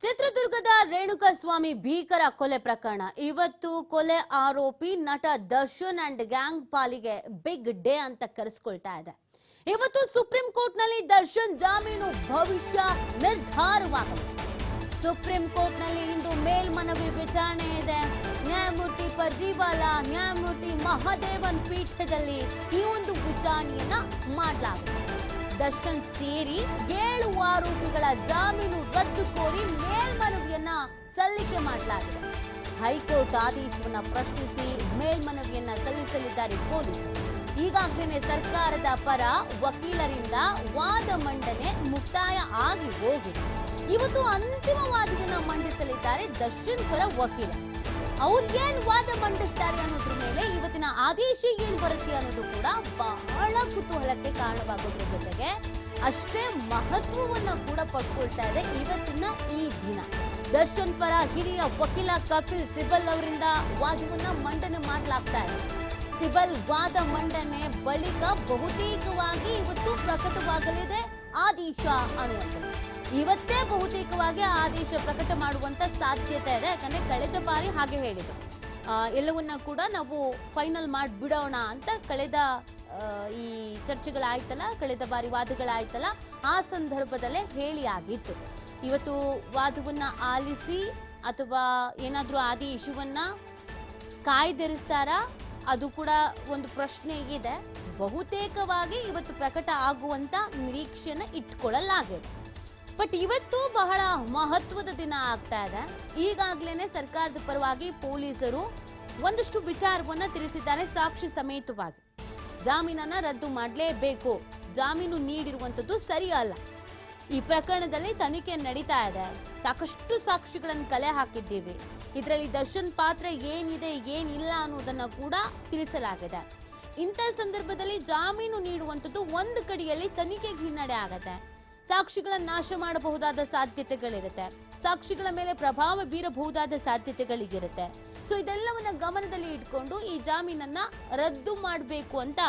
ಚಿತ್ರದುರ್ಗದ ರೇಣುಕಾಸ್ವಾಮಿ ಭೀಕರ ಕೊಲೆ ಪ್ರಕರಣ ಇವತ್ತು ಕೊಲೆ ಆರೋಪಿ ನಟ ದರ್ಶನ್ ಅಂಡ್ ಗ್ಯಾಂಗ್ ಪಾಲಿಗೆ ಬಿಗ್ ಡೇ ಅಂತ ಕರೆಸಿಕೊಳ್ತಾ ಇದೆ. ಇವತ್ತು ಸುಪ್ರೀಂ ಕೋರ್ಟ್ ನಲ್ಲಿ ದರ್ಶನ್ ಜಾಮೀನು ಭವಿಷ್ಯ ನಿರ್ಧಾರವಾಗಲಿದೆ. ಸುಪ್ರೀಂ ಕೋರ್ಟ್ ನಲ್ಲಿ ಇಂದು ಮೇಲ್ಮನವಿ ವಿಚಾರಣೆ ಇದೆ. ನ್ಯಾಯಮೂರ್ತಿ ಪರ್ದಿವಾಲಾ, ನ್ಯಾಯಮೂರ್ತಿ ಮಹಾದೇವನ್ ಪೀಠದಲ್ಲಿ ಈ ಒಂದು ವಿಚಾರಣೆಯನ್ನ ಮಾಡಲಾಗಿದೆ. ದರ್ಶನ್ ಸೇರಿ 7 ಆರೋಪಿಗಳ ಜಾಮೀನು ರದ್ದು ಕೋರಿ ಮೇಲ್ಮನವಿಯನ್ನ ಸಲ್ಲಿಕೆ ಮಾಡಲಾಗಿದೆ. ಹೈಕೋರ್ಟ್ ಆದೇಶವನ್ನ ಪ್ರಶ್ನಿಸಿ ಮೇಲ್ಮನವಿಯನ್ನ ಸಲ್ಲಿಸಲಿದ್ದಾರೆ ಪೊಲೀಸರು. ಈಗಾಗಲೇ ಸರ್ಕಾರದ ಪರ ವಕೀಲರಿಂದ ವಾದ ಮಂಡನೆ ಮುಕ್ತಾಯ ಆಗಿ ಹೋಗಿದೆ. ಇವತ್ತು ಅಂತಿಮ ವಾದವನ್ನ ಮಂಡಿಸಲಿದ್ದಾರೆ ದರ್ಶನ್ ಪರ ವಕೀಲ. ಅವ್ರು ಏನ್ ವಾದ ಮಂಡಿಸ್ತಾರೆ ಅನ್ನೋದ್ರ ಮೇಲೆ ಇವತ್ತಿನ ಆದೇಶ ಏನ್ ಬರುತ್ತೆ ಅನ್ನೋದು ಕೂಡ ಬಹಳ ಕುತೂಹಲಕ್ಕೆ ಕಾರಣವಾಗೋದ್ರ ಜೊತೆಗೆ ಅಷ್ಟೇ ಮಹತ್ವವನ್ನ ಕೂಡ ಪಡ್ಕೊಳ್ತಾ ಇದೆ ಇವತ್ತಿನ ಈ ದಿನ. ದರ್ಶನ್ ಪರ ಹಿರಿಯ ವಕೀಲ ಕಪಿಲ್ ಸಿಬಲ್ ಅವರಿಂದ ವಾದವನ್ನ ಮಂಡನೆ ಮಾಡಲಾಗ್ತಾ ಇದೆ. ಸಿಬಲ್ ವಾದ ಮಂಡನೆ ಬಳಿಕ ಬಹುತೇಕವಾಗಿ ಇವತ್ತು ಪ್ರಕಟವಾಗಲಿದೆ ಆದೇಶ ಅನ್ನುವಂಥದ್ದು. ಇವತ್ತೇ ಬಹುತೇಕವಾಗಿ ಆದೇಶ ಪ್ರಕಟ ಮಾಡುವಂತ ಸಾಧ್ಯತೆ ಇದೆ. ಯಾಕಂದ್ರೆ ಕಳೆದ ಬಾರಿ ಹಾಗೆ ಹೇಳಿದ್ರು, ಎಲ್ಲವನ್ನ ಕೂಡ ನಾವು ಫೈನಲ್ ಮಾಡಿಬಿಡೋಣ ಅಂತ ಕಳೆದ ಈ ಚರ್ಚೆಗಳಾಯ್ತಲ್ಲ, ಕಳೆದ ಬಾರಿ ವಾದಗಳಾಯ್ತಲ್ಲ, ಆ ಸಂದರ್ಭದಲ್ಲೇ ಹೇಳಿ ಆಗಿತ್ತು. ಇವತ್ತು ವಾದವನ್ನ ಆಲಿಸಿ ಅಥವಾ ಏನಾದ್ರೂ ಆದೇಶವನ್ನ ಕಾಯ್ದಿರಿಸ್ತಾರಾ ಅದು ಕೂಡ ಒಂದು ಪ್ರಶ್ನೆ ಇದೆ. ಬಹುತೇಕವಾಗಿ ಇವತ್ತು ಪ್ರಕಟ ಆಗುವಂತ ನಿರೀಕ್ಷೆನ ಇಟ್ಕೊಳ್ಳಲಾಗಿದೆ. ಬಟ್ ಇವತ್ತು ಬಹಳ ಮಹತ್ವದ ದಿನ ಆಗ್ತಾ ಇದೆ. ಈಗಾಗಲೇ ಸರ್ಕಾರದ ಪರವಾಗಿ ಪೊಲೀಸರು ಒಂದಷ್ಟು ವಿಚಾರವನ್ನ ತಿಳಿಸಿದ್ದಾರೆ. ಸಾಕ್ಷಿ ಸಮೇತವಾಗಿ ಜಾಮೀನನ್ನ ರದ್ದು ಮಾಡಲೇಬೇಕು, ಜಾಮೀನು ನೀಡಿರುವಂತದ್ದು ಸರಿ ಅಲ್ಲ, ಈ ಪ್ರಕರಣದಲ್ಲಿ ತನಿಖೆ ನಡೀತಾ ಇದೆ, ಸಾಕಷ್ಟು ಸಾಕ್ಷಿಗಳನ್ನು ಕಲೆ ಹಾಕಿದ್ದೀವಿ, ಇದರಲ್ಲಿ ದರ್ಶನ್ ಪಾತ್ರ ಏನಿದೆ ಏನಿಲ್ಲ ಅನ್ನೋದನ್ನ ಕೂಡ ತಿಳಿಸಲಾಗಿದೆ. ಇಂಥ ಸಂದರ್ಭದಲ್ಲಿ ಜಾಮೀನು ನೀಡುವಂಥದ್ದು ಒಂದು ಕಡೆಯಲ್ಲಿ ತನಿಖೆಗೆ ಹಿನ್ನಡೆ ಆಗತ್ತೆ, ಸಾಕ್ಷಿಗಳನ್ನ ನಾಶ ಮಾಡಬಹುದಾದ ಸಾಧ್ಯತೆಗಳಿರುತ್ತೆ, ಸಾಕ್ಷಿಗಳ ಮೇಲೆ ಪ್ರಭಾವ ಬೀರಬಹುದಾದ ಸಾಧ್ಯತೆಗಳಿಗಿರುತ್ತೆ. ಸೊ ಇದೆಲ್ಲವನ್ನ ಗಮನದಲ್ಲಿ ಇಟ್ಕೊಂಡು ಈ ಜಾಮೀನನ್ನ ರದ್ದು ಮಾಡಬೇಕು ಅಂತ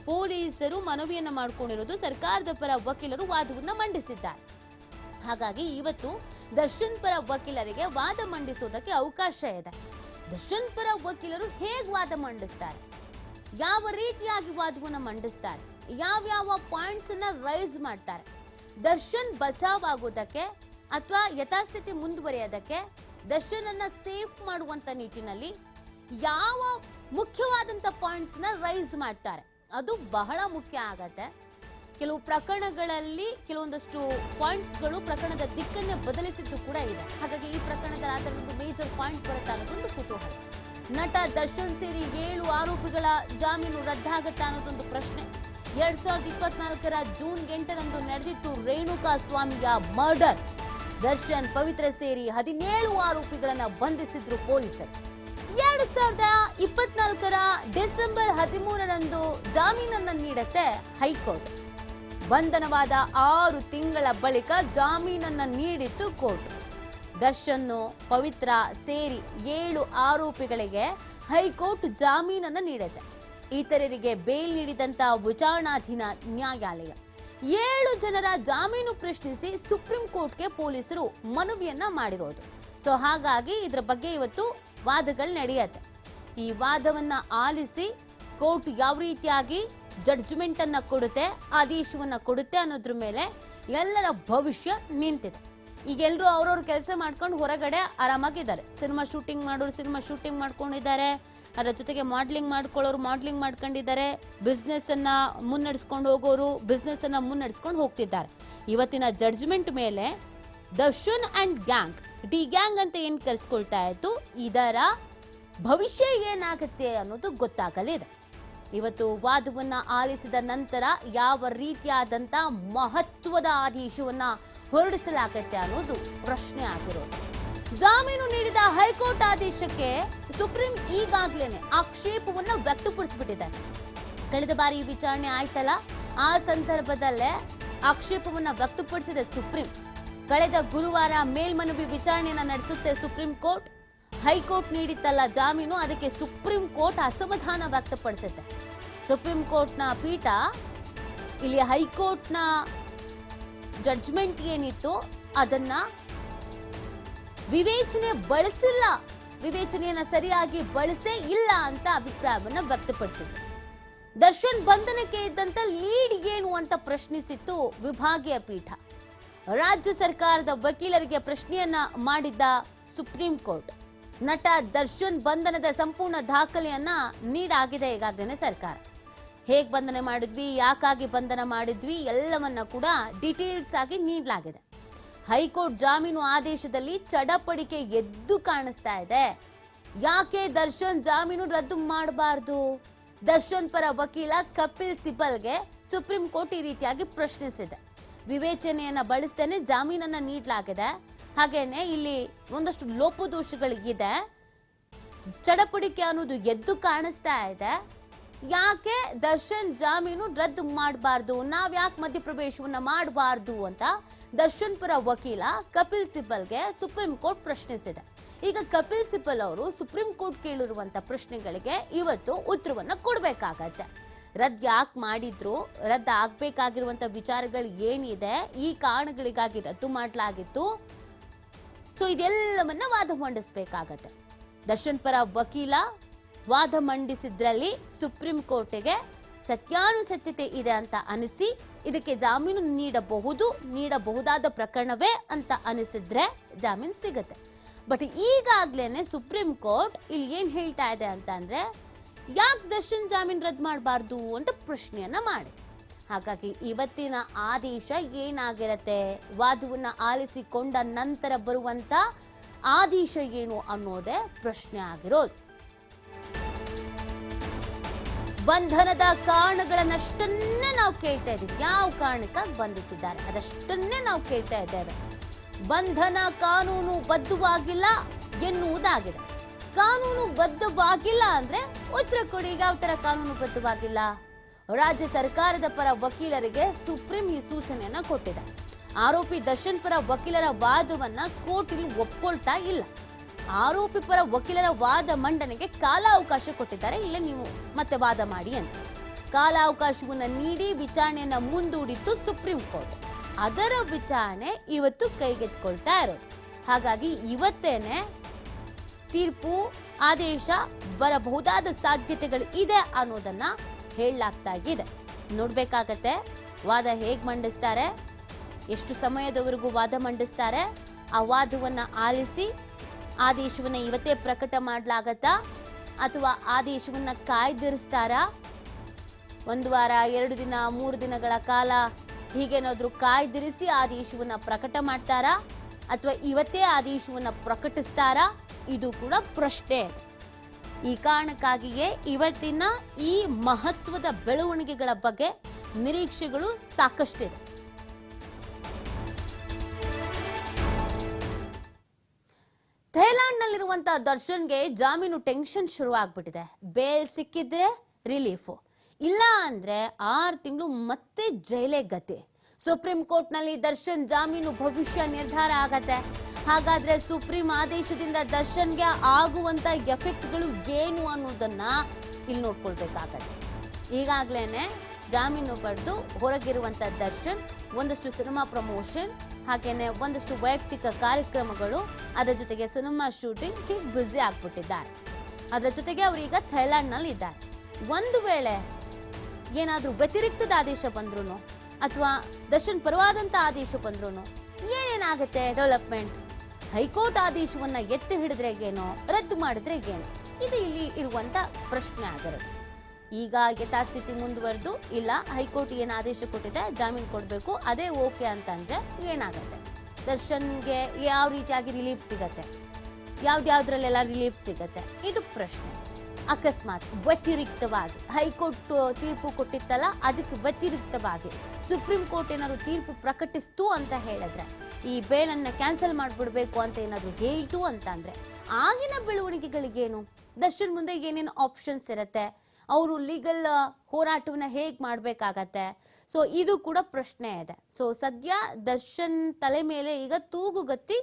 ಪೊಲೀಸರು ಮನವಿಯನ್ನ ಮಾಡ್ಕೊಂಡಿರೋದು. ಸರ್ಕಾರದ ಪರ ವಕೀಲರು ವಾದವನ್ನ ಮಂಡಿಸಿದ್ದಾರೆ. ಹಾಗಾಗಿ ಇವತ್ತು ದರ್ಶನ್ ಪರ ವಕೀಲರಿಗೆ ವಾದ ಮಂಡಿಸೋದಕ್ಕೆ ಅವಕಾಶ ಇದೆ. ದರ್ಶನ್ ಪರ ವಕೀಲರು ಹೇಗೆ ವಾದ ಮಂಡಿಸ್ತಾರೆ, ಯಾವ ರೀತಿಯಾಗಿ ವಾದವನ್ನ ಮಂಡಿಸ್ತಾರೆ, ಯಾವ್ಯಾವ ಪಾಯಿಂಟ್ಸ್ ಅನ್ನ ರೈಸ್ ಮಾಡ್ತಾರೆ, ದರ್ಶನ್ ಬಚಾವ್ ಆಗೋದಕ್ಕೆ ಅಥವಾ ಯಥಾಸ್ಥಿತಿ ಮುಂದುವರಿಯೋದಕ್ಕೆ, ದರ್ಶನ್ ಅನ್ನ ಸೇಫ್ ಮಾಡುವಂತ ನಿಟ್ಟಿನಲ್ಲಿ ಯಾವ ಮುಖ್ಯವಾದಂತ ಪಾಯಿಂಟ್ಸ್ ನ ರೈಸ್ ಮಾಡ್ತಾರೆ, ಅದು ಬಹಳ ಮುಖ್ಯ ಆಗತ್ತೆ. ಕೆಲವು ಪ್ರಕರಣಗಳಲ್ಲಿ ಕೆಲವೊಂದಷ್ಟು ಪಾಯಿಂಟ್ಸ್ಗಳು ಪ್ರಕರಣದ ದಿಕ್ಕನ್ನೇ ಬದಲಿಸಿದ್ದು ಕೂಡ ಇದೆ. ಹಾಗಾಗಿ ಈ ಪ್ರಕರಣದ ಆ ಥರದೊಂದು ಮೇಜರ್ ಪಾಯಿಂಟ್ ಬರುತ್ತಾ ಅನ್ನೋದೊಂದು ಕುತೂಹಲ. ನಟ ದರ್ಶನ್ ಸೇರಿ 7 ಆರೋಪಿಗಳ ಜಾಮೀನು ರದ್ದಾಗತ್ತಾ ಅನ್ನೋದೊಂದು ಪ್ರಶ್ನೆ. 2024 ಜೂನ್ 8 ನಡೆದಿತ್ತು ರೇಣುಕಾಸ್ವಾಮಿಯ ಮರ್ಡರ್. ದರ್ಶನ್, ಪವಿತ್ರ ಸೇರಿ 17 ಆರೋಪಿಗಳನ್ನ ಬಂಧಿಸಿದ್ರು ಪೊಲೀಸರು. 2024 ಡಿಸೆಂಬರ್ 13 ಜಾಮೀನನ್ನ ನೀಡುತ್ತೆ ಹೈಕೋರ್ಟ್. ಬಂಧನವಾದ 6 ತಿಂಗಳ ಬಳಿಕ ಜಾಮೀನನ್ನ ನೀಡಿತ್ತು ಕೋರ್ಟ್. ದರ್ಶನ್, ಪವಿತ್ರ ಸೇರಿ 7 ಆರೋಪಿಗಳಿಗೆ ಹೈಕೋರ್ಟ್ ಜಾಮೀನನ್ನ ನೀಡುತ್ತೆ. ಇತರರಿಗೆ ಬೇಲ್ ನೀಡಿದಂತ ವಿಚಾರಣಾಧೀನ ನ್ಯಾಯಾಲಯ 7 ಜನರ ಜಾಮೀನು ಪ್ರಶ್ನಿಸಿ ಸುಪ್ರೀಂ ಕೋರ್ಟ್ಗೆ ಪೊಲೀಸರು ಮನವಿಯನ್ನ ಮಾಡಿರೋದು. ಸೊ ಹಾಗಾಗಿ ಇದರ ಬಗ್ಗೆ ಇವತ್ತು ವಾದಗಳು ನಡೆಯುತ್ತೆ. ಈ ವಾದವನ್ನ ಆಲಿಸಿ ಕೋರ್ಟ್ ಯಾವ ರೀತಿಯಾಗಿ ಜಡ್ಜ್ಮೆಂಟ್ ಅನ್ನ ಕೊಡುತ್ತೆ, ಆದೇಶವನ್ನ ಕೊಡುತ್ತೆ ಅನ್ನೋದ್ರ ಮೇಲೆ ಎಲ್ಲರ ಭವಿಷ್ಯ ನಿಂತಿದೆ. ಈಗ ಎಲ್ಲರೂ ಅವ್ರವ್ರ ಕೆಲಸ ಮಾಡ್ಕೊಂಡು ಹೊರಗಡೆ ಆರಾಮಾಗಿದ್ದಾರೆ. ಸಿನಿಮಾ ಶೂಟಿಂಗ್ ಮಾಡೋರು ಸಿನಿಮಾ ಶೂಟಿಂಗ್ ಮಾಡ್ಕೊಂಡಿದ್ದಾರೆ, ಅದರ ಜೊತೆಗೆ ಮಾಡ್ಲಿಂಗ್ ಮಾಡ್ಕೊಳ್ಳೋರು ಮಾಡ್ಲಿಂಗ್ ಮಾಡ್ಕೊಂಡಿದ್ದಾರೆ, ಬಿಸ್ನೆಸ್ ಅನ್ನ ಮುನ್ನಡೆಸ್ಕೊಂಡು ಹೋಗೋರು ಬಿಸ್ನೆಸ್ ಅನ್ನ ಮುನ್ನಡೆಸ್ಕೊಂಡು ಹೋಗ್ತಿದ್ದಾರೆ. ಇವತ್ತಿನ ಜಡ್ಜ್ಮೆಂಟ್ ಮೇಲೆ Darshan and gang, D gang ಅಂತ ಏನ್ ಕರೆಸ್ಕೊಳ್ತಾ ಇತ್ತು, ಇದರ ಭವಿಷ್ಯ ಏನಾಗುತ್ತೆ ಅನ್ನೋದು ಗೊತ್ತಾಗಲಿದೆ. ಇವತ್ತು ವಾದವನ್ನ ಆಲಿಸಿದ ನಂತರ ಯಾವ ರೀತಿಯಾದಂತ ಮಹತ್ವದ ಆದೇಶವನ್ನ ಹೊರಡಿಸಲಾಗುತ್ತೆ ಅನ್ನೋದು ಪ್ರಶ್ನೆ ಆಗಿರೋದು. ಜಾಮೀನು ನೀಡಿದ ಹೈಕೋರ್ಟ್ ಆದೇಶಕ್ಕೆ ಸುಪ್ರೀಂ ಈಗಾಗಲೇ ಆಕ್ಷೇಪವನ್ನ ವ್ಯಕ್ತಪಡಿಸಿಬಿಟ್ಟಿದೆ. ಕಳೆದ ಬಾರಿ ವಿಚಾರಣೆ ಆಯ್ತಲ್ಲ, ಆ ಸಂದರ್ಭದಲ್ಲೇ ಆಕ್ಷೇಪವನ್ನ ವ್ಯಕ್ತಪಡಿಸಿದೆ ಸುಪ್ರೀಂ. ಕಳೆದ ಗುರುವಾರ ಮೇಲ್ಮನವಿ ವಿಚಾರಣೆಯನ್ನ ನಡೆಸುತ್ತೆ ಸುಪ್ರೀಂ ಕೋರ್ಟ್. ಹೈಕೋರ್ಟ್ ನೀಡಿತ್ತಲ್ಲ ಜಾಮೀನು, ಅದಕ್ಕೆ ಸುಪ್ರೀಂ ಕೋರ್ಟ್ ಅಸಮಾಧಾನ ವ್ಯಕ್ತಪಡಿಸುತ್ತೆ. ಸುಪ್ರೀಂ ಕೋರ್ಟ್ನ ಪೀಠ ಇಲ್ಲಿ ಹೈಕೋರ್ಟ್ನ ಜಡ್ಜ್ಮೆಂಟ್ ಏನಿತ್ತು ಅದನ್ನ ವಿವೇಚನೆಯನ್ನ ಸರಿಯಾಗಿ ಬಳಸೇ ಇಲ್ಲ ಅಂತ ಅಭಿಪ್ರಾಯವನ್ನ ವ್ಯಕ್ತಪಡಿಸಿತ್ತು. ದರ್ಶನ್ ಬಂಧನಕ್ಕೆ ಇದ್ದಂತ ಲೀಡ್ ಏನು ಅಂತ ಪ್ರಶ್ನಿಸಿತ್ತು ವಿಭಾಗೀಯ ಪೀಠ. ರಾಜ್ಯ ಸರ್ಕಾರದ ವಕೀಲರಿಗೆ ಪ್ರಶ್ನೆಯನ್ನ ಮಾಡಿದ್ದ ಸುಪ್ರೀಂ ಕೋರ್ಟ್. ನಟ ದರ್ಶನ್ ಬಂಧನದ ಸಂಪೂರ್ಣ ದಾಖಲೆಯನ್ನ ನೀಡಾಗಿದೆ ಈಗಾಗಲೇ ಸರ್ಕಾರ. ಹೇಗ್ ಬಂಧನ ಮಾಡಿದ್ವಿ, ಯಾಕಾಗಿ ಬಂಧನ ಮಾಡಿದ್ವಿ ಎಲ್ಲವನ್ನ ಕೂಡ ಡೀಟೇಲ್ಸ್ ಆಗಿ ನೀಡಲಾಗಿದೆ. ಹೈಕೋರ್ಟ್ ಜಾಮೀನು ಆದೇಶದಲ್ಲಿ ಚಡಪಡಿಕೆ ಎದ್ದು ಕಾಣಿಸ್ತಾ ಇದೆ. ಯಾಕೆ ದರ್ಶನ್ ಜಾಮೀನು ರದ್ದು ಮಾಡಬಾರದು? ದರ್ಶನ್ ಪರ ವಕೀಲ ಕಪಿಲ್ ಸಿಬಲ್ಗೆ ಸುಪ್ರೀಂ ಕೋರ್ಟ್ ಈ ರೀತಿಯಾಗಿ ಪ್ರಶ್ನಿಸಿದೆ. ವಿವೇಚನೆಯನ್ನ ಬಳಸದೇನೆ ಜಾಮೀನನ್ನ ನೀಡಲಾಗಿದೆ. ಹಾಗೇನೆ ಇಲ್ಲಿ ಒಂದಷ್ಟು ಲೋಪದೋಷಗಳಿಗಿದೆ. ಚಡಪಡಿಕೆ ಅನ್ನೋದು ಎದ್ದು ಕಾಣಿಸ್ತಾ ಇದೆ. ಯಾಕೆ ದರ್ಶನ್ ಜಾಮೀನು ರದ್ದು ಮಾಡಬಾರ್ದು, ನಾವ್ ಯಾಕೆ ಮಧ್ಯಪ್ರವೇಶವನ್ನ ಮಾಡಬಾರ್ದು ಅಂತ ದರ್ಶನ್ ಪರ ವಕೀಲ ಕಪಿಲ್ ಸಿಬಲ್ಗೆ ಸುಪ್ರೀಂ ಕೋರ್ಟ್ ಪ್ರಶ್ನಿಸಿದೆ. ಈಗ ಕಪಿಲ್ ಸಿಬಲ್ ಅವರು ಸುಪ್ರೀಂ ಕೋರ್ಟ್ ಕೇಳಿರುವಂತ ಪ್ರಶ್ನೆಗಳಿಗೆ ಇವತ್ತು ಉತ್ತರವನ್ನ ಕೊಡ್ಬೇಕಾಗತ್ತೆ. ರದ್ದು ಯಾಕೆ ಮಾಡಿದ್ರು, ರದ್ದು ಆಗ್ಬೇಕಾಗಿರುವಂತ ವಿಚಾರಗಳು ಏನಿದೆ, ಈ ಕಾರಣಗಳಿಗಾಗಿ ರದ್ದು ಮಾಡಲಾಗಿತ್ತು, ಸೊ ಇದೆಲ್ಲವನ್ನ ವಾದ ಮಂಡಿಸಬೇಕಾಗತ್ತೆ. ದರ್ಶನ್ ಪರ ವಕೀಲ ವಾದ ಮಂಡಿಸಿದ್ರಲ್ಲಿ ಸುಪ್ರೀಂ ಕೋರ್ಟಿಗೆ ಸತ್ಯಾನುಸತ್ಯತೆ ಇದೆ ಅಂತ ಅನಿಸಿ ಇದಕ್ಕೆ ಜಾಮೀನು ನೀಡಬಹುದಾದ ಪ್ರಕರಣವೇ ಅಂತ ಅನಿಸಿದ್ರೆ ಜಾಮೀನು ಸಿಗತ್ತೆ. ಬಟ್ ಈಗಾಗ್ಲೇನೆ ಸುಪ್ರೀಂ ಕೋರ್ಟ್ ಇಲ್ಲಿ ಏನ್ ಹೇಳ್ತಾ ಇದೆ ಅಂತ ಅಂದ್ರೆ, ಯಾಕೆ ದರ್ಶನ್ ಜಾಮೀನು ರದ್ದು ಮಾಡಬಾರ್ದು ಅಂತ ಪ್ರಶ್ನೆಯನ್ನ ಮಾಡಿದೆ. ಹಾಗಾಗಿ ಇವತ್ತಿನ ಆದೇಶ ಏನಾಗಿರತ್ತೆ, ವಾದವನ್ನ ಆಲಿಸಿಕೊಂಡ ನಂತರ ಬರುವಂತ ಆದೇಶ ಏನು ಅನ್ನೋದೇ ಪ್ರಶ್ನೆ ಆಗಿರೋದು. ಬಂಧನದ ಕಾರಣಗಳನ್ನಷ್ಟನ್ನೇ ನಾವು ಕೇಳ್ತಾ ಇದ್ದೀವಿ. ಯಾವ ಕಾರಣಕ್ಕಾಗಿ ಬಂಧಿಸಿದ್ದಾರೆ ಅದಷ್ಟನ್ನೇ ನಾವು ಕೇಳ್ತಾ ಇದ್ದೇವೆ. ಬಂಧನ ಕಾನೂನು ಬದ್ಧವಾಗಿಲ್ಲ ಎನ್ನುವುದಾಗಿದೆ. ಕಾನೂನು ಬದ್ಧವಾಗಿಲ್ಲ ಅಂದ್ರೆ ಉತ್ತರ ಕೊಡಿ. ಯಾವ ತರ ಕಾನೂನು ಬದ್ಧವಾಗಿಲ್ಲ? ರಾಜ್ಯ ಸರ್ಕಾರದ ಪರ ವಕೀಲರಿಗೆ ಸುಪ್ರೀಂ ಈ ಸೂಚನೆಯನ್ನ ಕೊಟ್ಟಿದೆ. ಆರೋಪಿ ದರ್ಶನ್ ಪರ ವಕೀಲರ ವಾದವನ್ನ ಕೋರ್ಟ್ ಇಲ್ಲಿ ಒಪ್ಕೊಳ್ತಾ ಇಲ್ಲ. ಆರೋಪಿ ಪರ ವಕೀಲರ ವಾದ ಮಂಡನೆಗೆ ಕಾಲಾವಕಾಶ ಕೊಟ್ಟಿದ್ದಾರೆ. ಇಲ್ಲೇ ನೀವು ಮತ್ತೆ ವಾದ ಮಾಡಿ ಅಂತ ಕಾಲಾವಕಾಶವನ್ನ ನೀಡಿ ವಿಚಾರಣೆಯನ್ನ ಮುಂದೂಡಿತ್ತು ಸುಪ್ರೀಂ ಕೋರ್ಟ್. ಅದರ ವಿಚಾರಣೆ ಇವತ್ತು ಕೈಗೆತ್ತಿಕೊಳ್ತಾ ಇರೋದು. ಹಾಗಾಗಿ ಇವತ್ತೇನೆ ತೀರ್ಪು ಆದೇಶ ಬರಬಹುದಾದ ಸಾಧ್ಯತೆಗಳು ಇದೆ ಅನ್ನೋದನ್ನ ಹೇಳಲಾಗ್ತಾ ಇದೆ. ನೋಡ್ಬೇಕಾಗತ್ತೆ ವಾದ ಹೇಗ್ ಮಂಡಿಸ್ತಾರೆ, ಎಷ್ಟು ಸಮಯದವರೆಗೂ ವಾದ ಮಂಡಿಸ್ತಾರೆ, ಆ ವಾದವನ್ನ ಆಲಿಸಿ ಆದೇಶವನ್ನ ಇವತ್ತೇ ಪ್ರಕಟ ಮಾಡಲಾಗತ್ತಾ ಅಥವಾ ಆದೇಶವನ್ನ ಕಾಯ್ದಿರಿಸ್ತಾರಾ? 1 ವಾರ, 2 ದಿನ, 3 ದಿನಗಳ ಕಾಲ ಹೀಗೇನಾದ್ರೂ ಕಾಯ್ದಿರಿಸಿ ಆದೇಶವನ್ನ ಪ್ರಕಟ ಮಾಡ್ತಾರಾ ಅಥವಾ ಇವತ್ತೇ ಆದೇಶವನ್ನ ಪ್ರಕಟಿಸ್ತಾರಾ? ಇದು ಕೂಡ ಪ್ರಶ್ನೆ ಇದೆ. ಈ ಕಾರಣಕ್ಕಾಗಿಯೇ ಇವತ್ತಿನ ಈ ಮಹತ್ವದ ಬೆಳವಣಿಗೆಗಳ ಬಗ್ಗೆ ನಿರೀಕ್ಷೆಗಳು ಸಾಕಷ್ಟಿದೆ. ಥೈಲ್ಯಾಂಡ್ನಲ್ಲಿರುವಂತಹ ದರ್ಶನ್ಗೆ ಜಾಮೀನು ಟೆನ್ಷನ್ ಶುರು ಆಗ್ಬಿಟ್ಟಿದೆ. ಬೇಲ್ ಸಿಕ್ಕಿದ್ರೆ ರಿಲೀಫು, ಇಲ್ಲ ಅಂದ್ರೆ 6 ತಿಂಗಳು ಮತ್ತೆ ಜೈಲೇ ಗತಿ. ಸುಪ್ರೀಂ ಕೋರ್ಟ್ನಲ್ಲಿ ದರ್ಶನ್ ಜಾಮೀನು ಭವಿಷ್ಯ ನಿರ್ಧಾರ ಆಗತ್ತೆ. ಹಾಗಾದ್ರೆ ಸುಪ್ರೀಂ ಆದೇಶದಿಂದ ದರ್ಶನ್ಗೆ ಆಗುವಂತ ಎಫೆಕ್ಟ್ಗಳು ಏನು ಅನ್ನೋದನ್ನ ಇಲ್ಲಿ ನೋಡ್ಕೊಳ್ಬೇಕಾಗತ್ತೆ. ಈಗಾಗ್ಲೇನೆ ಜಾಮೀನು ಪಡೆದು ಹೊರಗಿರುವಂತ ದರ್ಶನ್ ಒಂದಷ್ಟು ಸಿನಿಮಾ ಪ್ರಮೋಷನ್, ಹಾಗೇನೆ ಒಂದಷ್ಟು ವೈಯಕ್ತಿಕ ಕಾರ್ಯಕ್ರಮಗಳು, ಅದರ ಜೊತೆಗೆ ಸಿನಿಮಾ ಶೂಟಿಂಗ್ ಹೀಗೆ ಬ್ಯುಸಿ ಆಗ್ಬಿಟ್ಟಿದ್ದಾರೆ. ಅದರ ಜೊತೆಗೆ ಅವರೀಗ ಥೈಲ್ಯಾಂಡ್ ನಲ್ಲಿ ಇದ್ದಾರೆ. ಒಂದು ವೇಳೆ ಏನಾದ್ರೂ ವ್ಯತಿರಿಕ್ತದ ಆದೇಶ ಬಂದ್ರು ಅಥವಾ ದರ್ಶನ್ ಪರವಾದಂತ ಆದೇಶ ಬಂದ್ರು ಏನೇನಾಗುತ್ತೆ ಡೆವಲಪ್ಮೆಂಟ್? ಹೈಕೋರ್ಟ್ ಆದೇಶವನ್ನ ಎತ್ತಿ ಹಿಡಿದ್ರೆ ಏನೋ, ರದ್ದು ಮಾಡಿದ್ರೆ ಏನು? ಇದು ಇಲ್ಲಿ ಇರುವಂತ ಪ್ರಶ್ನೆ ಆಗಿರೋದು. ಈಗ ಯಥಾಸ್ಥಿತಿ ಮುಂದುವರೆದು ಇಲ್ಲ ಹೈಕೋರ್ಟ್ ಏನು ಆದೇಶ ಕೊಟ್ಟಿದೆ ಜಾಮೀನು ಕೊಡಬೇಕು ಅದೇ ಓಕೆ ಅಂತಂದ್ರೆ ಏನಾಗುತ್ತೆ? ದರ್ಶನ್ಗೆ ಯಾವ ರೀತಿಯಾಗಿ ರಿಲೀಫ್ ಸಿಗತ್ತೆ, ಯಾವ್ದ್ಯಾವ್ದ್ರಲ್ಲೆಲ್ಲ ರಿಲೀಫ್ ಸಿಗತ್ತೆ? ಇದು ಪ್ರಶ್ನೆ. ಅಕಸ್ಮಾತ್ ವ್ಯತಿರಿಕ್ತವಾಗಿ ಹೈಕೋರ್ಟ್ ತೀರ್ಪು ಕೊಟ್ಟಿತ್ತಲ್ಲ, ಅದಕ್ಕೆ ವ್ಯತಿರಿಕ್ತವಾಗಿ ಸುಪ್ರೀಂ ಕೋರ್ಟ್ ಏನಾದ್ರು ತೀರ್ಪು ಪ್ರಕಟಿಸ್ತು ಅಂತ ಹೇಳಿದ್ರೆ, ಈ ಬೇಲನ್ನ ಕ್ಯಾನ್ಸಲ್ ಮಾಡಿಬಿಡ್ಬೇಕು ಅಂತ ಏನಾದ್ರು ಹೇಳ್ತು ಅಂತಂದ್ರೆ ಆಗಿನ ಬೆಳವಣಿಗೆಗಳಿಗೇನು? ದರ್ಶನ್ ಮುಂದೆ ಏನೇನು ಆಪ್ಷನ್ಸ್ ಇರುತ್ತೆ? ಅವರು ಲೀಗಲ್ ಹೋರಾಟವನ್ನ ಹೇಗ್ ಮಾಡ್ಬೇಕಾಗತ್ತೆ? ಸೊ ಇದು ಕೂಡ ಪ್ರಶ್ನೆ ಇದೆ. ಸೊ ಸದ್ಯ ದರ್ಶನ್ ತಲೆ ಮೇಲೆ ಈಗ ತೂಗುಗತ್ತಿ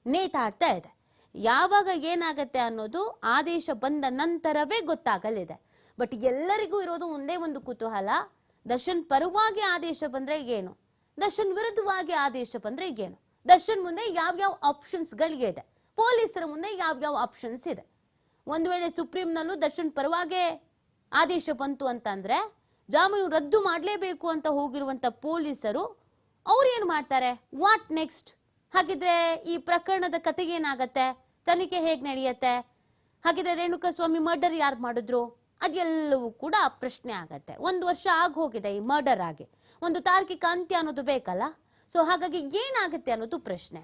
ನೇತಾಡ್ತಾ ಇದೆ. ಯಾವಾಗ ಏನಾಗತ್ತೆ ಅನ್ನೋದು ಆದೇಶ ಬಂದ ನಂತರವೇ ಗೊತ್ತಾಗಲಿದೆ. ಬಟ್ ಎಲ್ಲರಿಗೂ ಇರೋದು ಒಂದೇ ಒಂದು ಕುತೂಹಲ, ದರ್ಶನ್ ಪರವಾಗಿ ಆದೇಶ ಬಂದ್ರೆ ಏನು, ದರ್ಶನ್ ವಿರುದ್ಧವಾಗಿ ಆದೇಶ ಬಂದ್ರೆ ಏನು, ದರ್ಶನ್ ಮುಂದೆ ಯಾವ್ಯಾವ ಆಪ್ಷನ್ಸ್ ಗಳಿದೆ? ಪೊಲೀಸರ ಮುಂದೆ ಯಾವ್ಯಾವ ಆಪ್ಷನ್ಸ್ ಇದೆ. ಒಂದು ವೇಳೆ ಸುಪ್ರೀಂನಲ್ಲೂ ದರ್ಶನ್ ಪರವಾಗೇ ಆದೇಶ ಬಂತು ಅಂತಂದ್ರೆ ಜಾಮೀನು ರದ್ದು ಮಾಡಲೇಬೇಕು ಅಂತ ಹೋಗಿರುವಂತ ಪೊಲೀಸರು ಅವ್ರು ಏನು ಮಾಡ್ತಾರೆ, ವಾಟ್ ನೆಕ್ಸ್ಟ್? ಹಾಗಿದ್ರೆ ಈ ಪ್ರಕರಣದ ಕತೆಗೇನಾಗತ್ತೆ, ತನಿಖೆ ಹೇಗೆ ನಡೆಯುತ್ತೆ, ಹಾಗಿದ್ರೆ ರೇಣುಕಾಸ್ವಾಮಿ ಮರ್ಡರ್ ಯಾರು ಮಾಡಿದ್ರು, ಅದೆಲ್ಲವೂ ಕೂಡ ಪ್ರಶ್ನೆ ಆಗತ್ತೆ. 1 ವರ್ಷ ಆಗಿ ಹೋಗಿದೆ ಈ ಮರ್ಡರ್ ಆಗಿ, ಒಂದು ತಾರ್ಕಿಕ ಅಂತ್ಯ ಅನ್ನೋದು ಬೇಕಲ್ಲ. ಸೊ ಹಾಗಾಗಿ ಏನಾಗುತ್ತೆ ಅನ್ನೋದು ಪ್ರಶ್ನೆ.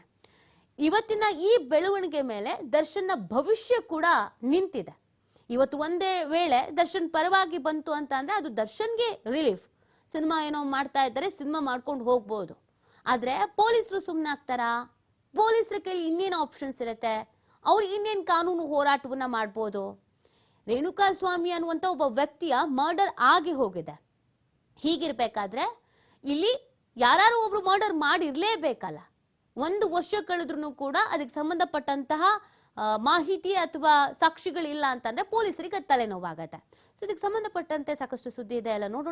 ಇವತ್ತಿನ ಈ ಬೆಳವಣಿಗೆ ಮೇಲೆ ದರ್ಶನ್ನ ಭವಿಷ್ಯ ಕೂಡ ನಿಂತಿದೆ. ಇವತ್ತು ಒಂದೇ ವೇಳೆ ದರ್ಶನ್ ಪರವಾಗಿ ಬಂತು ಅಂತ ಅಂದ್ರೆ ಅದು ದರ್ಶನ್ಗೆ ರಿಲೀಫ್. ಸಿನಿಮಾ ಏನೋ ಮಾಡ್ತಾ ಇದ್ದಾರೆ, ಸಿನಿಮಾ ಮಾಡ್ಕೊಂಡು ಹೋಗ್ಬೋದು. ಆದ್ರೆ ಪೊಲೀಸರು ಸುಮ್ಮನೆ ಆಗ್ತಾರಾ? ಪೊಲೀಸರ ಕೈಲಿ ಇನ್ನೇನು ಆಪ್ಷನ್ಸ್ ಇರುತ್ತೆ, ಅವ್ರು ಇನ್ನೇನು ಕಾನೂನು ಹೋರಾಟವನ್ನ ಮಾಡ್ಬೋದು. ರೇಣುಕಾಸ್ವಾಮಿ ಅನ್ನುವಂಥ ಒಬ್ಬ ವ್ಯಕ್ತಿಯ ಮರ್ಡರ್ ಆಗಿ ಹೋಗಿದೆ. ಹೀಗಿರ್ಬೇಕಾದ್ರೆ ಇಲ್ಲಿ ಯಾರು ಒಬ್ರು ಮರ್ಡರ್ ಮಾಡಿರ್ಲೇಬೇಕಲ್ಲ. 1 ವರ್ಷ ಕಳೆದ್ರೂ ಕೂಡ ಅದಕ್ಕೆ ಸಂಬಂಧಪಟ್ಟಂತಹ ಮಾಹಿತಿ ಅಥವಾ ಸಾಕ್ಷಿಗಳಿಲ್ಲ ಅಂತಂದ್ರೆ ಪೊಲೀಸರಿಗೆ ತಲೆನೋವಾಗತ್ತೆ. ಸೊ ಇದಕ್ಕೆ ಸಂಬಂಧಪಟ್ಟಂತೆ ಸಾಕಷ್ಟು ಸುದ್ದಿ ಇದೆ, ಎಲ್ಲ ನೋಡೋಣ.